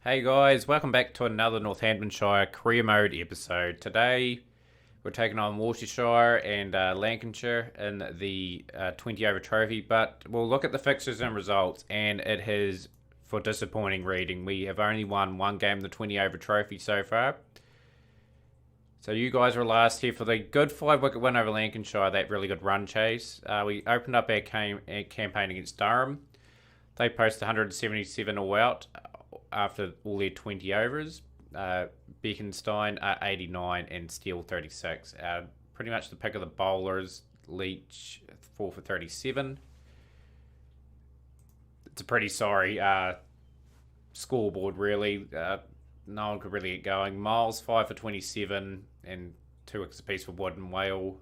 Hey guys, welcome back to another Northamptonshire career mode episode. Today we're taking on Worcestershire and Lancashire in the 20 over trophy, but we'll look at the fixtures and results, and it has, for disappointing reading, we have only won one game of the 20 over trophy so far. So you guys were last here for the good 5 wicket win over Lancashire, that really good run chase. We opened up our campaign against Durham. They posted 177 all out after all their 20 overs. Bekenstein 89 and Steele 36. Pretty much the pick of the bowlers. Leach 4 for 37. It's a pretty sorry scoreboard, really. No one could really get going. Miles 5 for 27 and 2 wickets apiece for Wood and Whale.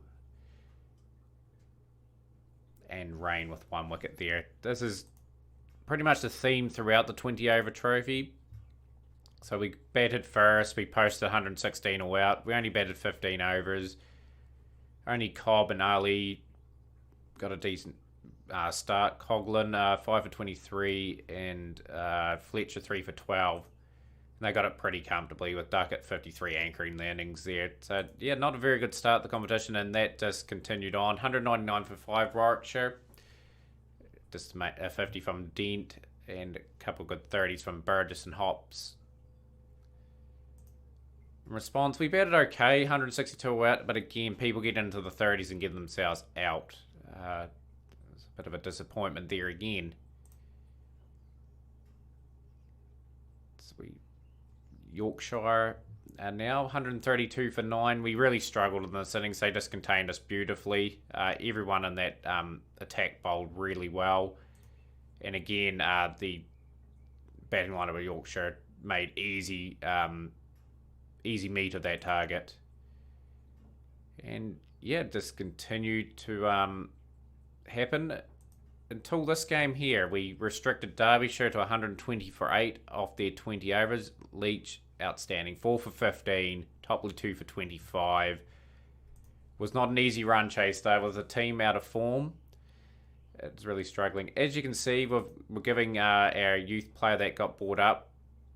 And Rain with 1 wicket there. This is pretty much the theme throughout the 20 over trophy. So we batted first, we posted 116 all out. We only batted 15 overs. Only Cobb and Ali got a decent start. Coughlin 5 for 23 and Fletcher 3 for 12. And they got it pretty comfortably with Duck at 53 anchoring the innings there. So yeah, not a very good start to the competition, and that just continued on. 199 for 5 Warwickshire. Just a 50 from Dent and a couple of good 30s from Burgess and Hops. In response, we batted okay, 162 out, but again, people get into the 30s and get themselves out. It's a bit of a disappointment there again. Yorkshire now 132 for 9. We really struggled in this innings. They just contained us beautifully. Everyone in that attack bowled really well. And again, the batting line of Yorkshire made easy meat of that target. And yeah, just continued to happen until this game here. We restricted Derbyshire to 120 for 8 off their 20 overs. Leach, outstanding, 4 for 15. Topley 2 for 25. Was not an easy run chase though. With the team out of form, it's really struggling. As you can see, we're giving our youth player that got brought up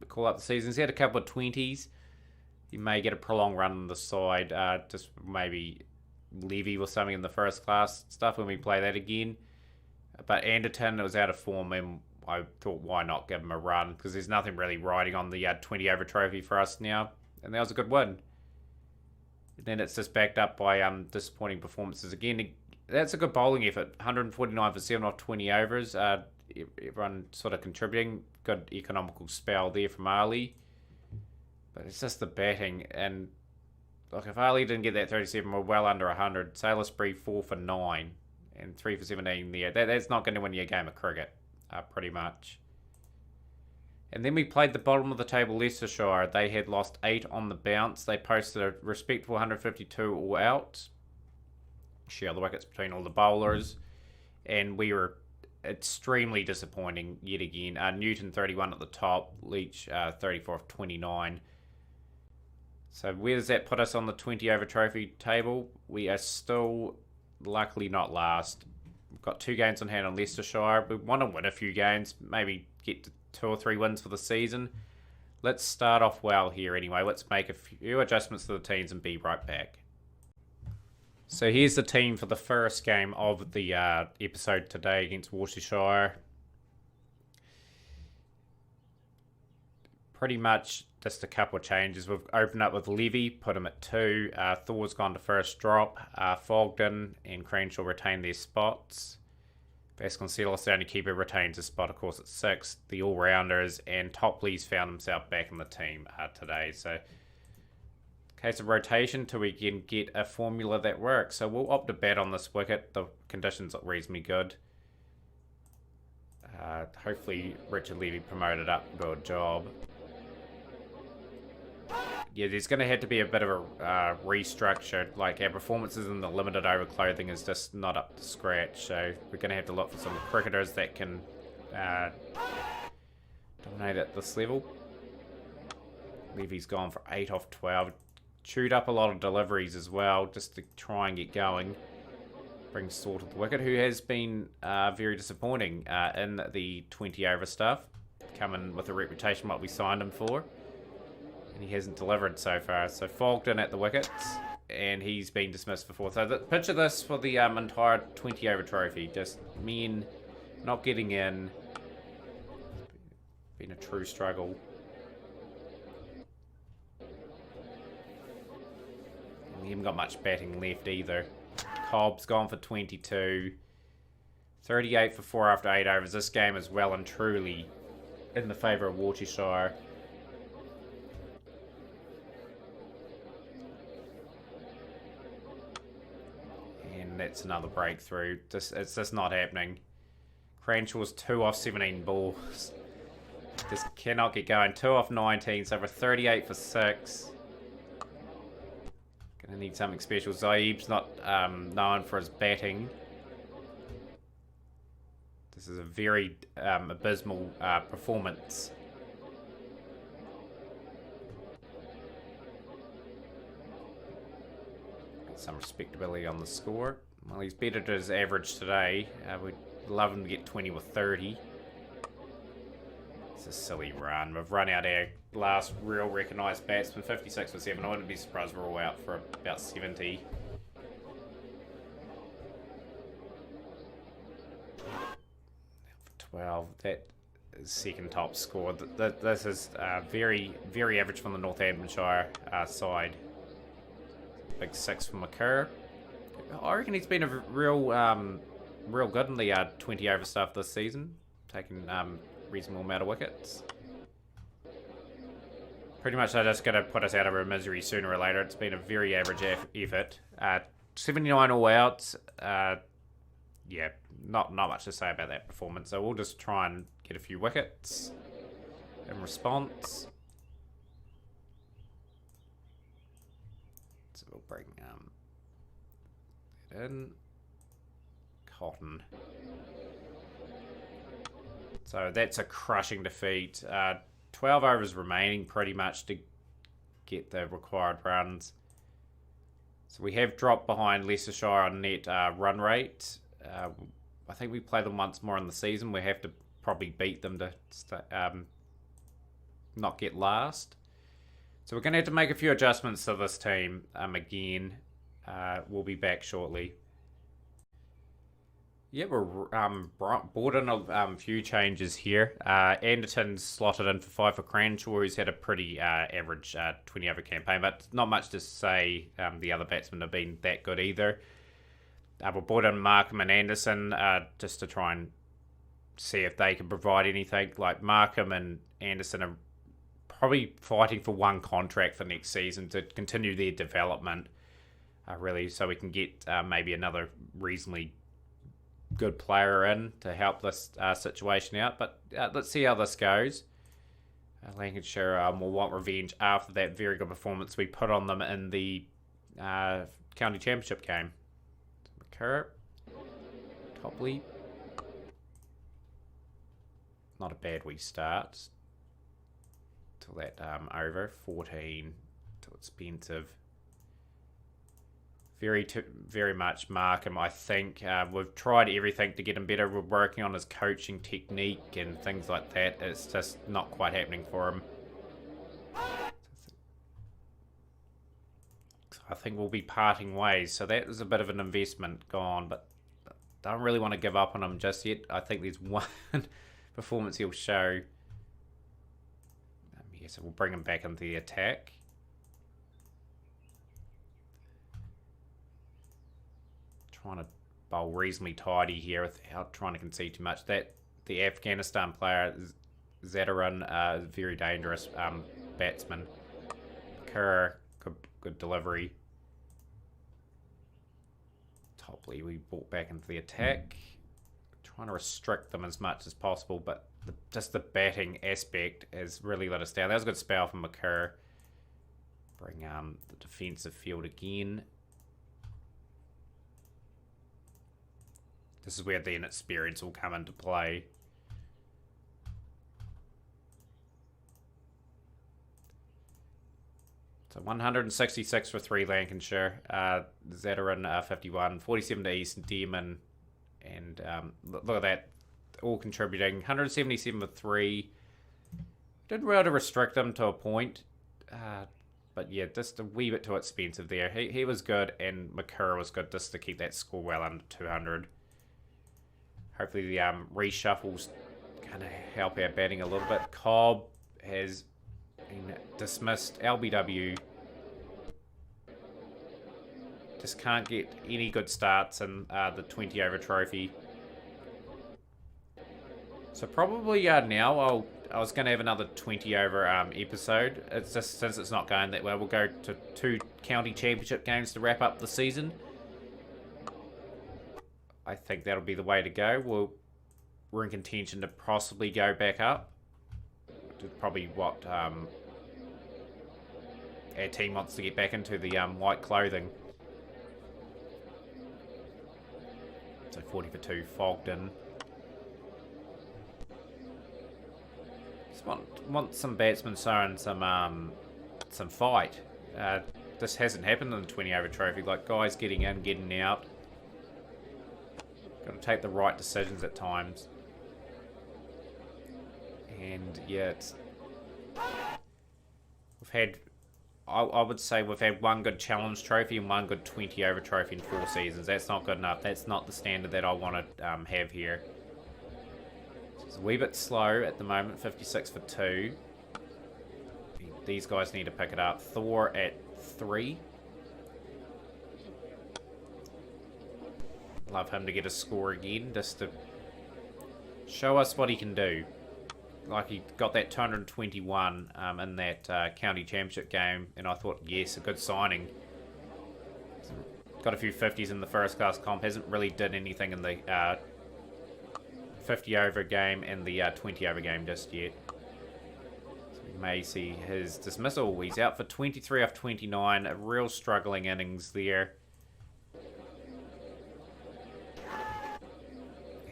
call up the seasons. He had a couple of 20s. He may get a prolonged run on the side. Just maybe Levy or something in the first class stuff when we play that again. But Anderton was out of form, and I thought, why not give him a run? Because there's nothing really riding on the 20 over trophy for us now. And that was a good win. And then it's just backed up by disappointing performances again. That's a good bowling effort. 149 for 7 off 20 overs. Everyone sort of contributing. Good economical spell there from Ali. But it's just the batting. And look, if Ali didn't get that 37, we're well under 100. Salisbury 4 for 9 and 3 for 17 there. That's not going to win you a game of cricket, pretty much. And then we played the bottom of the table, Leicestershire. They had lost 8 on the bounce. They posted a respectful 152 all out. Share the wickets between all the bowlers. And we were extremely disappointing yet again. Newton 31 at the top. Leach 34 of 29. So where does that put us on the 20 over trophy table? We are still luckily not last. We've got 2 games on hand on Leicestershire. We want to win a few games, maybe get to 2 or 3 wins for the season. Let's start off well here anyway. Let's make a few adjustments to the teams and be right back. So here's the team for the first game of the episode today against Worcestershire. Pretty much just a couple of changes. We've opened up with Levy, put him at 2. Thor's gone to first drop. Fogden and Crenshaw retain their spots. Vasconcelos, the only keeper, retains his spot, of course, at 6. The all-rounders, and Topley's found himself back in the team today. So, case of rotation till we can get a formula that works. So we'll opt to bat on this wicket. The conditions look reasonably good. Hopefully Richard Levy promoted up and do a job. Yeah, there's going to have to be a bit of a restructure. Like, our performances in the limited over clothing is just not up to scratch. So we're going to have to look for some cricketers that can dominate at this level. Levy's gone for 8 off 12. Chewed up a lot of deliveries as well, just to try and get going. Brings Saw to the wicket, who has been very disappointing in the 20 over stuff. come in with a reputation what we signed him for. And he hasn't delivered so far. So fogged in at the wickets, and he's been dismissed for 4. So picture this for the entire 20 over trophy. Just men not getting in. Been a true struggle. And we haven't got much batting left either. Cobb's gone for 22. 38 for 4 after 8 overs. This game is well and truly in the favour of Worcestershire. And that's another breakthrough. It's just not happening. Cranshaw's 2 off 17 balls. Just cannot get going. 2 off 19, so for 38 for 6. Gonna need something special. Zaib's not known for his batting. This is a very abysmal performance. Some respectability on the score. Well, he's better to his average today. We'd love him to get 20 with 30. It's a silly run. We've run out our last real recognised batsman, 56 for 7. I wouldn't be surprised we're all out for about 70. For 12, that is second top score. This is very, very average from the Northamptonshire side. Big 6 for McCurr. I reckon he's been a real good in the 20 over stuff this season, taking reasonable amount of wickets. Pretty much they're just going to put us out of our misery sooner or later. It's been a very average effort. 79 all outs. Yeah, not much to say about that performance. So we'll just try and get a few wickets in response. So we'll bring it in. Cotton. So that's a crushing defeat. 12 overs remaining pretty much to get the required runs. So we have dropped behind Leicestershire on net run rate. I think we play them once more in the season. We have to probably beat them to not get last. So we're going to have to make a few adjustments to this team again. We'll be back shortly. Yeah, we're brought in a few changes here. Anderton's slotted in for 5 for Cranshaw, who's had a pretty average 20 over campaign, but not much to say the other batsmen have been that good either. We brought in Markham and Anderson just to try and see if they can provide anything. Like Markham and Anderson are probably fighting for one contract for next season to continue their development, really, so we can get maybe another reasonably good player in to help this situation out. But let's see how this goes. Lancashire will want revenge after that very good performance we put on them in the county championship game. McCurr, Topley. Not a bad wee start. Till that over. 14. Too expensive. Very much Markham, I think. We've tried everything to get him better. We're working on his coaching technique and things like that. It's just not quite happening for him. I think we'll be parting ways. So that is a bit of an investment gone, but don't really want to give up on him just yet. I think there's one performance he'll show. Yeah, so we'll bring him back into the attack. Trying to bowl reasonably tidy here without trying to concede too much. That the Afghanistan player Zataran, very dangerous batsman. Kerr, good delivery. Topley we brought back into the attack. Trying to restrict them as much as possible, but just the batting aspect has really let us down. That was a good spell from McCurr. Bring the defensive field again. This is where the inexperience will come into play. So 166 for 3 Lancashire. Zataran 51, 47 to East Demon. And look at that, all contributing. 177 for 3. Did well to restrict him to a point. But yeah, just a wee bit too expensive there. He was good, and Makura was good just to keep that score well under 200. Hopefully the reshuffles kind of help our batting a little bit. Cobb has been dismissed. LBW just can't get any good starts in the 20 over trophy. So probably now I was going to have another 20 over episode. It's just since it's not going that well, we'll go to 2 county championship games to wrap up the season. I think that'll be the way to go. We're in contention to possibly go back up. Probably what our team wants to get back into the white clothing. So 40 for 2, Fogden. Just want some batsmen showing some fight. This hasn't happened in the 20 over trophy. Like guys getting in, getting out. Got to take the right decisions at times. And yeah, I would say we've had one good challenge trophy and one good 20 over trophy in 4 seasons. That's not good enough. That's not the standard that I want to have here. It's a wee bit slow at the moment, 56 for 2. These guys need to pick it up. Thor at 3. Love him to get a score again, just to show us what he can do. Like he got that 221 in that county championship game, and I thought, yes, a good signing. Got a few 50s in the first class comp. Hasn't really did anything in the 50 over game and the 20 over game just yet. So we may see his dismissal. He's out for 23 off 29. A real struggling innings there.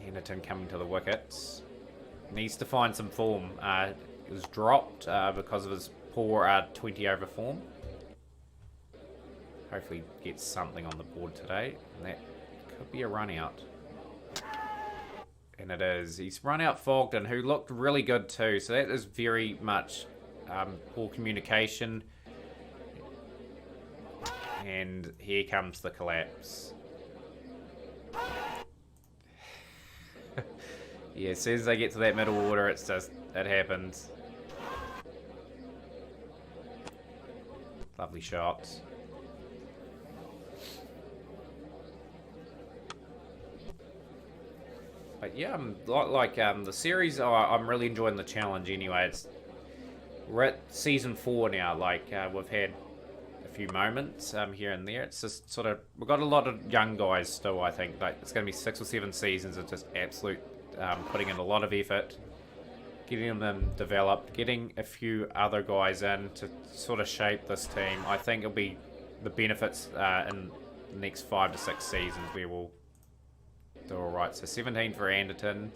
Henderson coming to the wickets. Needs to find some form. It was dropped because of his poor 20 over form. Hopefully gets something on the board today. And that could be a run out. And it is. He's run out Fogden, who looked really good too. So that is very much poor communication. And here comes the collapse. Yeah, as soon as they get to that middle order, it's just, it happens. Lovely shots. But yeah, the series, I'm really enjoying the challenge anyway. We're at season 4 now. We've had a few moments here and there. It's just sort of, we've got a lot of young guys still, I think. Like, it's going to be 6 or 7 seasons of just absolute putting in a lot of effort, getting them developed, getting a few other guys in to sort of shape this team. I think it'll be the benefits in the next 5 to 6 seasons where we'll do alright. So 17 for Anderton.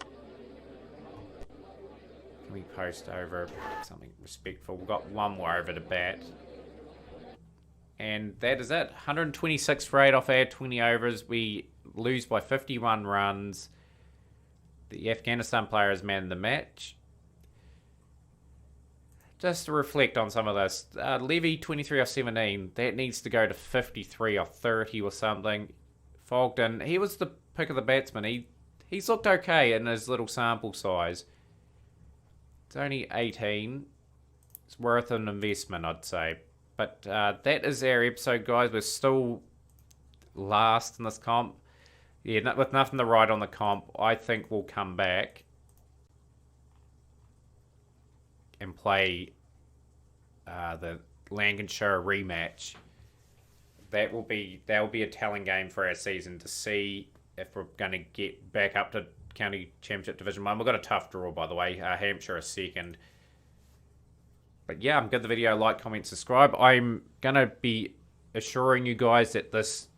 Can we post over something respectful? We've got one more over to bat. And that is it. 126 for 8 off our 20 overs. We lose by 51 runs. The Afghanistan player is man of the match. Just to reflect on some of this. Levy, 23 off 17. That needs to go to 53 off 30 or something. Fogden, he was the pick of the batsman. He's looked okay in his little sample size. It's only 18. It's worth an investment, I'd say. But that is our episode, guys. We're still last in this comp. Yeah, with nothing to write on the comp, I think we'll come back and play the Lancashire rematch. That will be a telling game for our season to see if we're going to get back up to County Championship Division 1. We've got a tough draw, by the way. Hampshire is second. But yeah, give the video a like, comment, subscribe. I'm going to be assuring you guys that this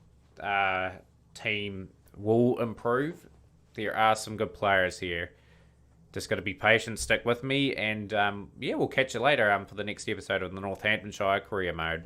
team will improve. There are some good players here. Just got to be patient, stick with me, and yeah, we'll catch you later for the next episode of the Northamptonshire Career Mode.